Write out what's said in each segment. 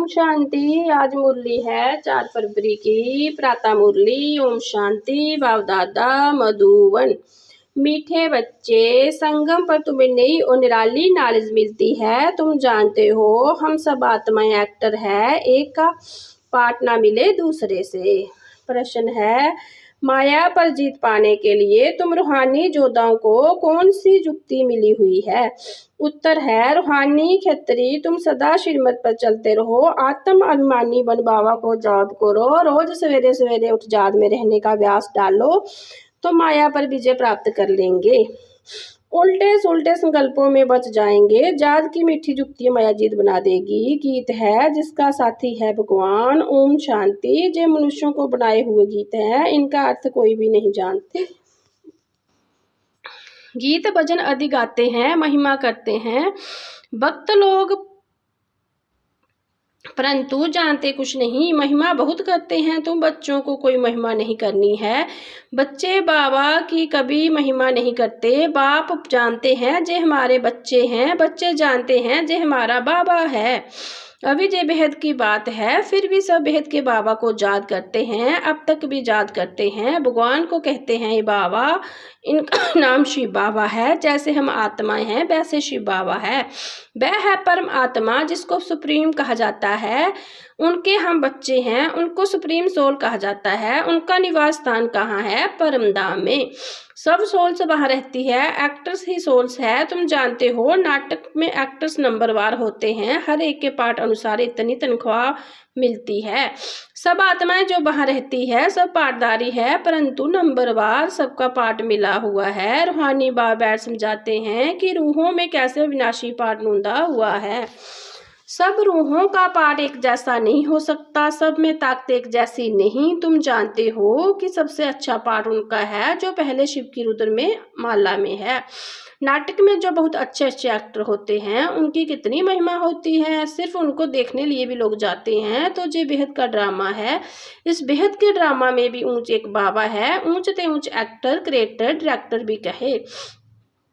ओम शांति। आज मुरली है 4 फरवरी की प्रातः मुरली। ओम शांति। बाप दादा मधुवन। मीठे बच्चे, संगम पर तुम्हें नई और निराली नॉलेज मिलती है। तुम जानते हो हम सब आत्माएं एक्टर है, एक का पार्ट ना मिले दूसरे से। प्रश्न है, माया पर जीत पाने के लिए तुम रूहानी योद्धाओं को कौन सी युक्ति मिली हुई है? उत्तर है, रूहानी खत्री तुम सदा श्रीमत पर चलते रहो, आत्म अभिमानी बन बाबा को याद करो, रोज सवेरे सवेरे उठ याद में रहने का अभ्यास डालो तो माया पर विजय प्राप्त कर लेंगे। उल्टे सुलटे संकल्पों में बच जाएंगे। जाद की मीठी जुक्ति माया जीत बना देगी। गीत है जिसका साथी है भगवान। ओम शांति। जो मनुष्यों को बनाए हुए गीत है, इनका अर्थ कोई भी नहीं जानते। गीत भजन आदि गाते हैं, महिमा करते हैं भक्त लोग, परंतु जानते कुछ नहीं। महिमा बहुत करते हैं। तुम बच्चों को कोई महिमा नहीं करनी है। बच्चे बाबा की कभी महिमा नहीं करते। बाप जानते हैं जे हमारे बच्चे हैं, बच्चे जानते हैं जे हमारा बाबा है। अभी जे बेहद की बात है, फिर भी सब बेहद के बाबा को याद करते हैं, अब तक भी याद करते हैं। भगवान को कहते हैं ये बाबा, इनका नाम शिव बाबा है। जैसे हम आत्माएं हैं वैसे शिव बाबा है। वह है परम आत्मा जिसको सुप्रीम कहा जाता है। उनके हम बच्चे हैं, उनको सुप्रीम सोल कहा जाता है। उनका निवास स्थान कहाँ है? परम धाम में। सब सोल्स वहाँ रहती है, एक्टर्स ही सोल्स है। तुम जानते हो नाटक में एक्टर्स नंबरवार होते हैं, हर एक के पार्ट अनुसार इतनी तनख्वाह मिलती है। सब आत्माएं जो वहाँ रहती है सब पार्टदारी है, परंतु नंबरवार सबका पार्ट मिला हुआ है। रूहानी बाबा बैठ समझाते हैं कि रूहों में कैसे विनाशी पार्ट नूंदा हुआ है। सब रूहों का पार्ट एक जैसा नहीं हो सकता, सब में ताकत एक जैसी नहीं। तुम जानते हो कि सबसे अच्छा पार्ट उनका है जो पहले शिव की रुद्र में माला में है। नाटक में जो बहुत अच्छे अच्छे एक्टर होते हैं उनकी कितनी महिमा होती है, सिर्फ उनको देखने लिए भी लोग जाते हैं। तो जो बेहद का ड्रामा है, इस बेहद के ड्रामा में भी ऊंच एक बाबा है, ऊंच ते ऊंच एक्टर, क्रिएटर, डायरेक्टर भी कहे।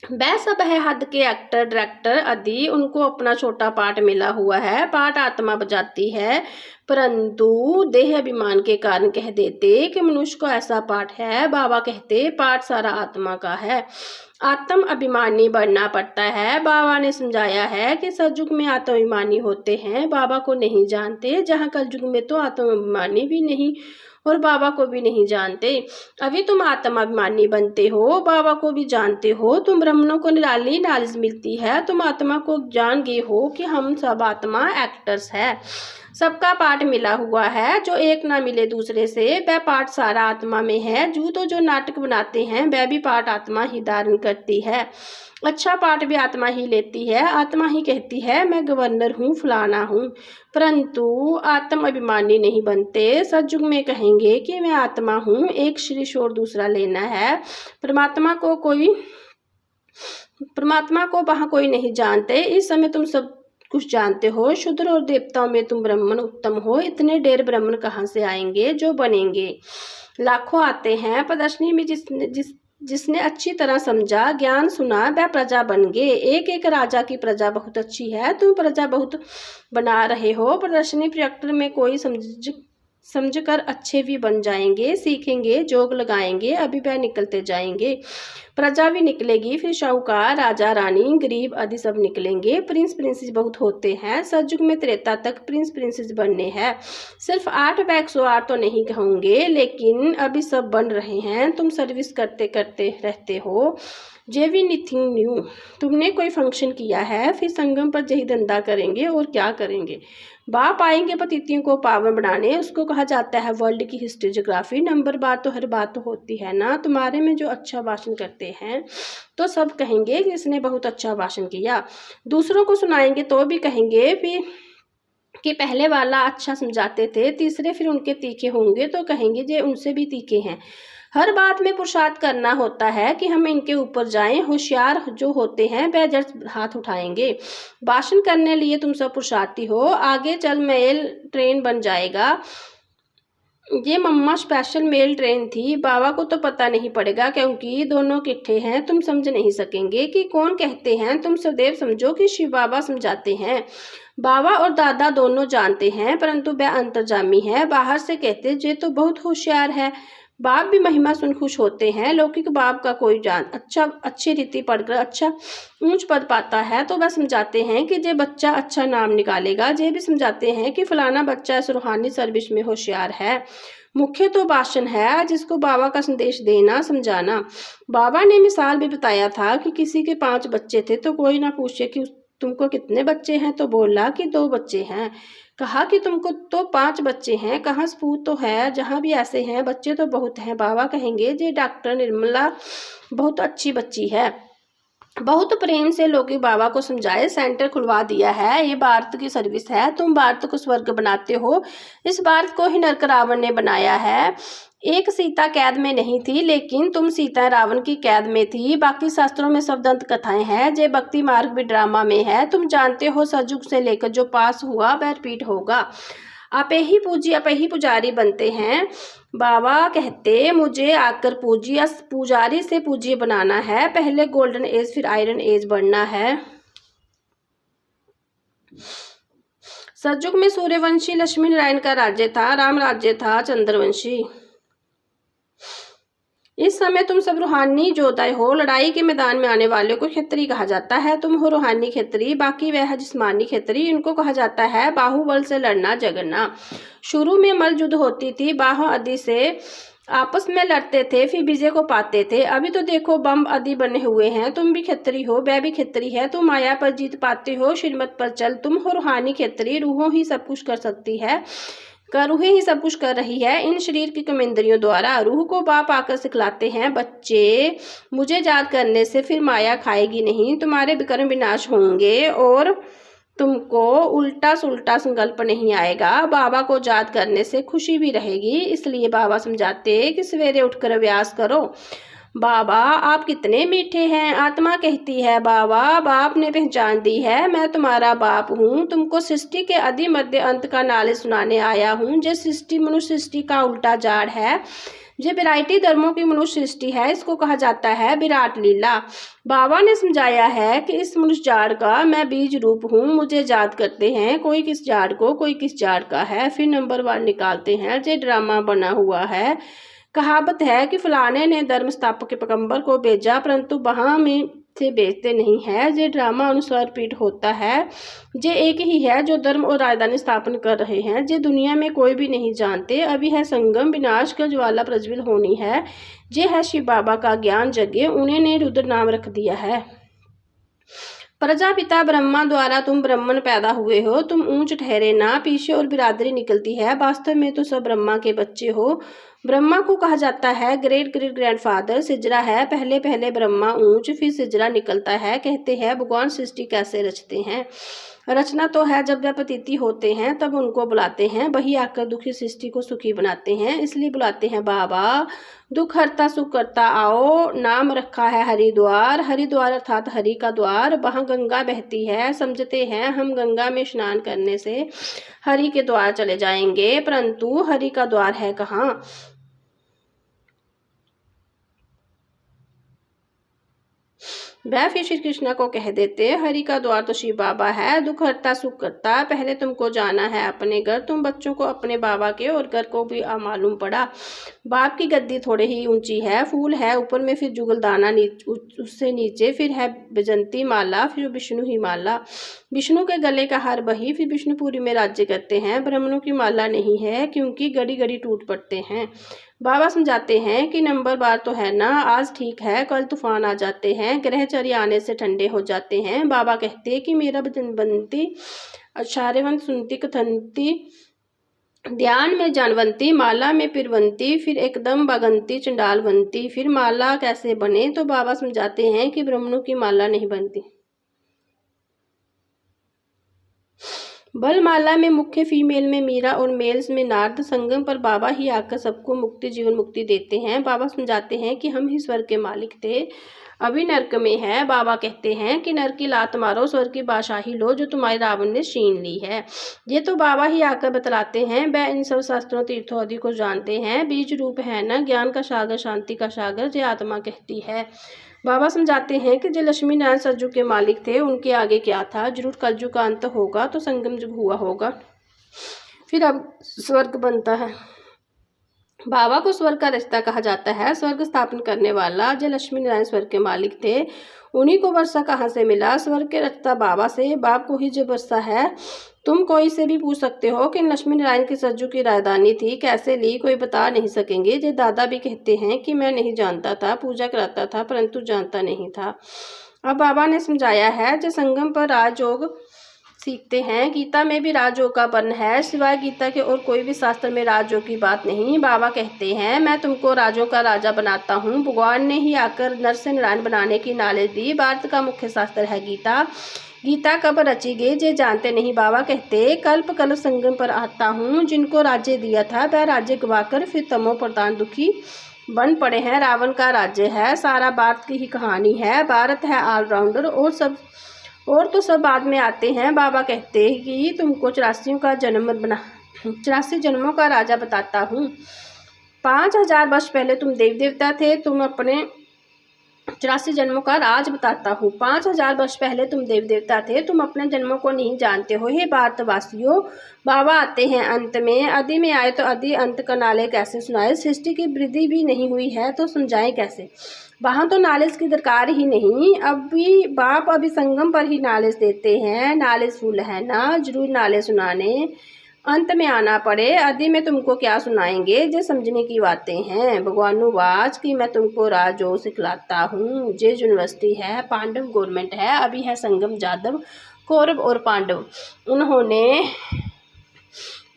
वह सब है हद के एक्टर, डायरेक्टर आदि, उनको अपना छोटा पार्ट मिला हुआ है। पार्ट आत्मा बजाती है, परंतु देह अभिमान के कारण कह देते कि मनुष्य को ऐसा पार्ट है। बाबा कहते पार्ट सारा आत्मा का है। आत्म अभिमानी बनना पड़ता है। बाबा ने समझाया है कि सतयुग में आत्म अभिमानी होते हैं, बाबा को नहीं जानते। जहाँ कलयुग में तो आत्म अभिमानी भी नहीं और बाबा को भी नहीं जानते। अभी तुम आत्माभिमानी बनते हो, बाबा को भी जानते हो। तुम ब्राह्मणों को निराली नॉलेज मिलती है। तुम आत्मा को जान गए हो कि हम सब आत्मा एक्टर्स है, सबका पार्ट मिला हुआ है। जो एक ना मिले दूसरे से, वह पार्ट सारा आत्मा में है। जो नाटक बनाते हैं वह भी पार्ट आत्मा ही धारण करती है। अच्छा पार्ट भी आत्मा ही लेती है। आत्मा ही कहती है मैं गवर्नर हूँ, फलाना हूँ, परंतु आत्म अभिमानी नहीं बनते। सतयुग में कहेंगे कि मैं आत्मा हूँ, एक श्री और दूसरा लेना है। परमात्मा को वहाँ कोई नहीं जानते। इस समय तुम सब कुछ जानते हो। शूद्र और देवताओं में तुम ब्राह्मण उत्तम हो। इतने ढेर ब्राह्मण कहाँ से आएंगे जो बनेंगे? लाखों आते हैं। प्रदर्शनी में जिसने अच्छी तरह समझा, ज्ञान सुना, वह प्रजा बन गए। एक एक राजा की प्रजा बहुत अच्छी है। तुम प्रजा बहुत बना रहे हो। प्रदर्शनी प्रोजेक्टर में कोई समझकर अच्छे भी बन जाएंगे, सीखेंगे, जोग लगाएंगे, अभी वह निकलते जाएंगे। प्रजा भी निकलेगी, फिर शाहूकार, राजा, रानी, गरीब आदि सब निकलेंगे। प्रिंस प्रिंसेस बहुत होते हैं। सतयुग में त्रेता तक प्रिंस प्रिंसेस बनने हैं। सिर्फ 8 व 108 तो नहीं कहूँगे, लेकिन अभी सब बन रहे हैं। तुम सर्विस करते करते रहते हो। जेवी नथिंग न्यू। तुमने कोई फंक्शन किया है, फिर संगम पर यही धंधा करेंगे और क्या करेंगे? बाप आएंगे पतितियों को पावन बनाने। उसको कहा जाता है वर्ल्ड की हिस्ट्री ज्योग्राफी। नंबर बार तो हर बात तो होती है ना। तुम्हारे में जो अच्छा भाषण करते हैं तो सब कहेंगे कि इसने बहुत अच्छा भाषण किया। दूसरों को सुनाएंगे तो भी कहेंगे फिर कि पहले वाला अच्छा समझाते थे। तीसरे फिर उनके तीखे होंगे तो कहेंगे जे उनसे भी तीखे हैं। हर बात में पुरुषार्थ करना होता है कि हम इनके ऊपर जाएं। होशियार जो होते हैं वह जड़ हाथ उठाएंगे। भाषण करने लिए तुम सब पुरुषार्थी हो। आगे चल मेल ट्रेन बन जाएगा। ये मम्मा स्पेशल मेल ट्रेन थी। बाबा को तो पता नहीं पड़ेगा क्योंकि दोनों किट्ठे हैं, तुम समझ नहीं सकेंगे कि कौन कहते हैं। तुम सदैव समझो कि शिव बाबा समझाते हैं। बाबा और दादा दोनों जानते हैं, परंतु वह अंतर्जामी है। बाहर से कहते जे तो बहुत होशियार है। बाप भी महिमा सुन खुश होते हैं। लौकिक बाप का कोई जान अच्छी रीति पढ़कर अच्छा ऊंच पद पाता है तो वह समझाते हैं कि जे बच्चा अच्छा नाम निकालेगा। जे भी समझाते हैं कि फलाना बच्चा इस रूहानी सर्विस में होशियार है। मुख्य तो भाषण है जिसको बाबा का संदेश देना समझाना। बाबा ने मिसाल भी बताया था कि किसी के 5 बच्चे थे तो कोई ना पूछे कि तुमको कितने बच्चे हैं, तो बोला कि 2 बच्चे हैं। कहा कि तुमको तो 5 बच्चे हैं, कहाँ सबूत तो है। जहाँ भी ऐसे हैं बच्चे तो बहुत हैं। बाबा कहेंगे जे डॉक्टर निर्मला बहुत अच्छी बच्ची है। बहुत प्रेम से लोग बाबा को समझाए, सेंटर खुलवा दिया है। ये भारत की सर्विस है, तुम भारत को स्वर्ग बनाते हो। इस भारत को ही नरक रावण ने बनाया है। एक सीता कैद में नहीं थी, लेकिन तुम सीता रावण की कैद में थी। बाकी शास्त्रों में सब दंत कथाएं हैं। जे भक्ति मार्ग भी ड्रामा में है। तुम जानते हो सतयुग से लेकर जो पास हुआ वह रिपीट होगा। आप ही पूजी आप ही पुजारी बनते हैं। बाबा कहते मुझे आकर पूजिए, पुजारी से पूजिए बनाना है। पहले गोल्डन एज फिर आयरन एज बढ़ना है। सतयुग में सूर्यवंशी लक्ष्मी नारायण का राज्य था, राम राज्य था चंद्रवंशी। इस समय तुम सब रूहानी योद्धा हो। लड़ाई के मैदान में आने वाले को क्षत्रिय कहा जाता है। तुम हो रूहानी क्षत्रिय, बाकी वह है जिस्मानी क्षत्रिय। इनको कहा जाता है बाहुबल से लड़ना झगड़ना। शुरू में मल युद्ध होती थी, बाह आदि से आपस में लड़ते थे, फिर विजय को पाते थे। अभी तो देखो बम आदि बने हुए हैं। तुम भी क्षत्रिय हो, वह भी क्षत्रिय है। तुम माया पर जीत पाते हो, श्रीमत पर चल। तुम हो रूहानी क्षत्रिय। रूहों ही सब कुछ कर सकती है, रूहें ही सब कुछ कर रही है इन शरीर की कर्मेंद्रियों द्वारा। रूह को बाप आकर सिखलाते हैं, बच्चे मुझे याद करने से फिर माया खाएगी नहीं। तुम्हारे विकर्म विनाश होंगे और तुमको उल्टा सुल्टा संकल्प नहीं आएगा। बाबा को याद करने से खुशी भी रहेगी। इसलिए बाबा समझाते कि सवेरे उठकर अभ्यास करो। बाबा आप कितने मीठे हैं। आत्मा कहती है बाबा बाप ने पहचान दी है, मैं तुम्हारा बाप हूँ। तुमको सृष्टि के आदि मध्य अंत का नाले सुनाने आया हूँ। जो सृष्टि मनुष्य सृष्टि का उल्टा जाड़ है, जो वैरायटी धर्मों की मनुष्य सृष्टि है, इसको कहा जाता है विराट लीला। बाबा ने समझाया है कि इस मनुष्य जाड़ का मैं बीज रूप हूँ। मुझे याद करते हैं, कोई किस जाड़ को कोई किस जाड़ का है, फिर नंबर 1 निकालते हैं। जो ड्रामा बना हुआ है। कहावत है कि फलाने ने धर्म स्थापक के पैगंबर को भेजा, परंतु वहाँ में से भेजते नहीं है। जे ड्रामा अनुसार रिपीट होता है। जे एक ही है जो धर्म और राजधानी स्थापन कर रहे हैं। जे दुनिया में कोई भी नहीं जानते। अभी है संगम, विनाश का ज्वाला प्रज्वल होनी है। जे है शिव बाबा का ज्ञान यज्ञ, उन्हें ने रुद्र नाम रख दिया है। प्रजापिता ब्रह्मा द्वारा तुम ब्राह्मण पैदा हुए हो। तुम ऊंच ठहरे ना, पीछे और बिरादरी निकलती है। वास्तव में तो सब ब्रह्मा के बच्चे हो। ब्रह्मा को कहा जाता है ग्रेट ग्रेट ग्रैंडफादर। सिजरा है, पहले पहले ब्रह्मा ऊंच फिर सिजरा निकलता है। कहते हैं भगवान सृष्टि कैसे रचते हैं। रचना तो है जब वह पतिति होते हैं तब उनको बुलाते हैं, वही आकर दुखी सृष्टि को सुखी बनाते हैं। इसलिए बुलाते हैं बाबा दुख हरता सुख करता आओ। नाम रखा है हरिद्वार, हरिद्वार अर्थात हरि का द्वार। वहाँ गंगा बहती है, समझते हैं हम गंगा में स्नान करने से हरि के द्वार चले जाएंगे, परंतु हरि का द्वार है कहाँ। वह फिर श्री कृष्णा को कह देते हरि का द्वार तो शिव बाबा है, दुख हरता सुख करता। पहले तुमको जाना है अपने घर। तुम बच्चों को अपने बाबा के और घर को भी मालूम पड़ा। बाप की गद्दी थोड़ी ही ऊंची है, फूल है ऊपर में, फिर जुगलदाना उससे नीचे, फिर है विजंती माला, फिर विष्णु ही माला। विष्णु के गले का हार वही, फिर विष्णुपुरी में राज्य करते हैं। ब्राह्मणों की माला नहीं है क्योंकि घड़ी घड़ी टूट पड़ते हैं। बाबा समझाते हैं कि नंबर बार तो है ना, आज ठीक है कल तूफान आ जाते हैं, ग्रहचर्य आने से ठंडे हो जाते हैं। बाबा कहते हैं कि मेरा बनती आचार्यवंत सुनती कथनती, ध्यान में जानवंती, माला में पिरवंती, फिर एकदम बगंती चंडाल बनती। फिर माला कैसे बने, तो बाबा समझाते हैं कि ब्राह्मणों की माला नहीं बनती। बलमाला में मुख्य फीमेल में मीरा और मेल्स में नारद। संगम पर बाबा ही आकर सबको मुक्ति जीवन मुक्ति देते हैं। बाबा समझाते हैं कि हम ही स्वर्ग के मालिक थे, अभी नरक में है। बाबा कहते हैं कि नरक की लात मारो, स्वर्ग की बादशाही लो जो तुम्हारे रावण ने छीन ली है। ये तो बाबा ही आकर बतलाते हैं, वह इन सब शास्त्रों तीर्थों आदि को जानते हैं। बीज रूप है न ज्ञान का सागर, शांति का सागर, जो आत्मा कहती है। बाबा समझाते हैं कि जो लक्ष्मी नारायण सरजू के मालिक थे, उनके आगे क्या था। जरूर कलयुग का अंत होगा तो संगम जब हुआ होगा, फिर अब स्वर्ग बनता है। बाबा को स्वर्ग का रिश्ता कहा जाता है। स्वर्ग स्थापन करने वाला जो लक्ष्मी नारायण स्वर्ग के मालिक थे, उन्हीं को वर्षा कहाँ से मिला। स्वर्ग के रिश्ता बाबा से, बाप को ही जो वर्षा है। तुम कोई से भी पूछ सकते हो कि लक्ष्मी नारायण की सरजू की राजधानी थी, कैसे ली, कोई बता नहीं सकेंगे। जो दादा भी कहते हैं कि मैं नहीं जानता था, पूजा कराता था परंतु जानता नहीं था। अब बाबा ने समझाया है जो संगम पर राजयोग सीखते हैं। गीता में भी राजयोग का वर्णन है, सिवाय गीता के और कोई भी शास्त्र में राजयोग की बात नहीं। बाबा कहते हैं मैं तुमको राजयोग का राजा बनाता हूँ। भगवान ने ही आकर नर से नारायण बनाने की नॉलेज दी। भारत का मुख्य शास्त्र है गीता। गीता कब रची गई ये जानते नहीं। बाबा कहते कल्प कल्प संगम पर आता हूँ। जिनको राज्य दिया था वह राज्य गवाकर फिर तमो प्रधान दुखी बन पड़े हैं। रावण का राज्य है, सारा भारत की ही कहानी है। भारत है ऑलराउंडर और तो सब बाद में आते हैं। बाबा कहते हैं कि तुमको 84 जन्मों का राजा बताता हूँ। 5000 वर्ष पहले तुम देवी देवता थे, तुम अपने 84 जन्मों का राज बताता हूँ। 5000 वर्ष पहले तुम देवी देवता थे, तुम अपने जन्मों को नहीं जानते हो। हे भारतवासियों, बाबा आते हैं अंत में। आदि में आए तो आदि अंत का नाले कैसे सुनाए। सृष्टि की वृद्धि भी नहीं हुई है तो समझाएं कैसे। वहाँ तो नालिश की दरकार ही नहीं। बाप अभी संगम पर ही नालिश देते हैं। नालिश फूल है ना, जरूर नाले सुनाने अंत में आना पड़े। आदि में तुमको क्या सुनाएंगे, जे समझने की बातें हैं। भगवानुवाच की मैं तुमको राजो सिखलाता हूँ। जे यूनिवर्सिटी है, पांडव गवर्नमेंट है, अभी है संगम जादव, कौरव और पांडव। उन्होंने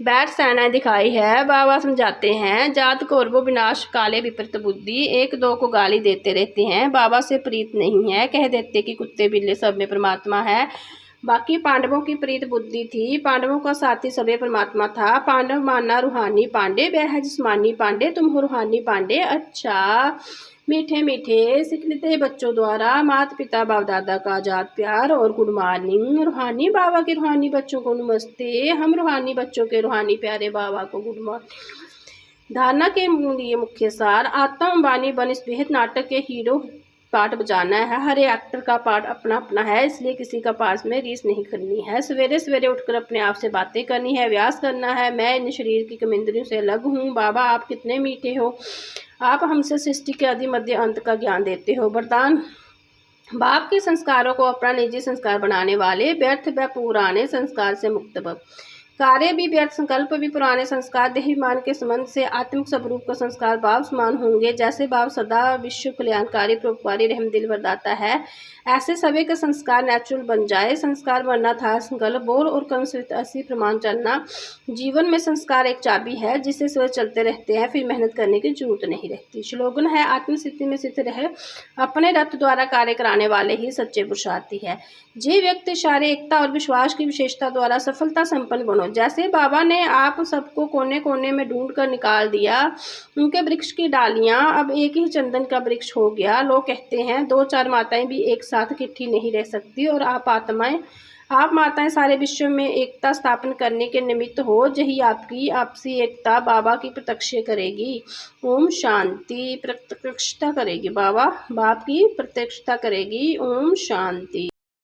बैठ सेना दिखाई है। बाबा समझाते हैं जात कौरवो विनाश काले विपरीत बुद्धि। एक दो को गाली देते रहते हैं, बाबा से प्रीत नहीं है। कह देते कि कुत्ते बिल्ले सब में परमात्मा है। बाकी पांडवों की प्रीत बुद्धि थी। पांडवों का साथी सभी परमात्मा था। पांडव मानना रूहानी पांडे, वह है जिस्मानी पांडे, तुम हो रूहानी पांडे। अच्छा मीठे मीठे सीख लेते हैं बच्चों द्वारा माता पिता बाप दादा का आजाद प्यार और गुड मॉर्निंग। रूहानी बाबा के रूहानी बच्चों को नमस्ते। हम रूहानी बच्चों के रूहानी प्यारे बाबा को गुड मॉर्निंग। धारणा के लिए मुख्य सार आत्म वाणी बन इस बेहद नाटक के हीरो पार्ट बजाना है। हर एक्टर का पार्ट अपना अपना है, इसलिए किसी का पास में रीस नहीं करनी है। सवेरे सवेरे उठकर अपने आप से बातें करनी है, व्यास करना है। मैं इन शरीर की कमिंद्रियों से अलग हूँ। बाबा आप कितने मीठे हो, आप हमसे सृष्टि के आदि मध्य अंत का ज्ञान देते हो। वरदान बाप के संस्कारों को अपना निजी संस्कार बनाने वाले, व्यर्थ व पुराने संस्कार से मुक्त भव। कार्य भी व्यर्थ, संकल्प भी पुराने संस्कार, देहिमान के संबंध से आत्मिक स्वरूप का संस्कार भाव समान होंगे। जैसे भाव सदा विश्व कल्याणकारी परोपकारी रहम दिल वरदाता है, ऐसे सभी का संस्कार नेचुरल बन जाए। संस्कार बनना था संकल्प, बोल और कर्म से असी प्रमाण चलना। जीवन में संस्कार एक चाबी है जिससे सवे चलते रहते हैं, फिर मेहनत करने की जरूरत नहीं रहती। स्लोगन है आत्मस्थिति में स्थित रहे, अपने रथ द्वारा कार्य कराने वाले ही सच्चे पुरुषार्थी है। जे व्यक्ति सारे एकता और विश्वास की विशेषता द्वारा सफलता संपन्न बनो। जैसे बाबा ने आप सबको कोने कोने में ढूंढ कर निकाल दिया, उनके वृक्ष की डालियां अब एक ही चंदन का वृक्ष हो गया। लोग कहते हैं 2-4 माताएं भी एक साथ इकट्ठी नहीं रह सकती, और आप माताएं सारे विश्व में एकता स्थापन करने के निमित्त हो। यही आपकी आपसी एकता बाबा की प्रत्यक्ष करेगी। ओम शांति। प्रत्यक्षता करेगी बाबा, बाप की प्रत्यक्षता करेगी। ओम शांति।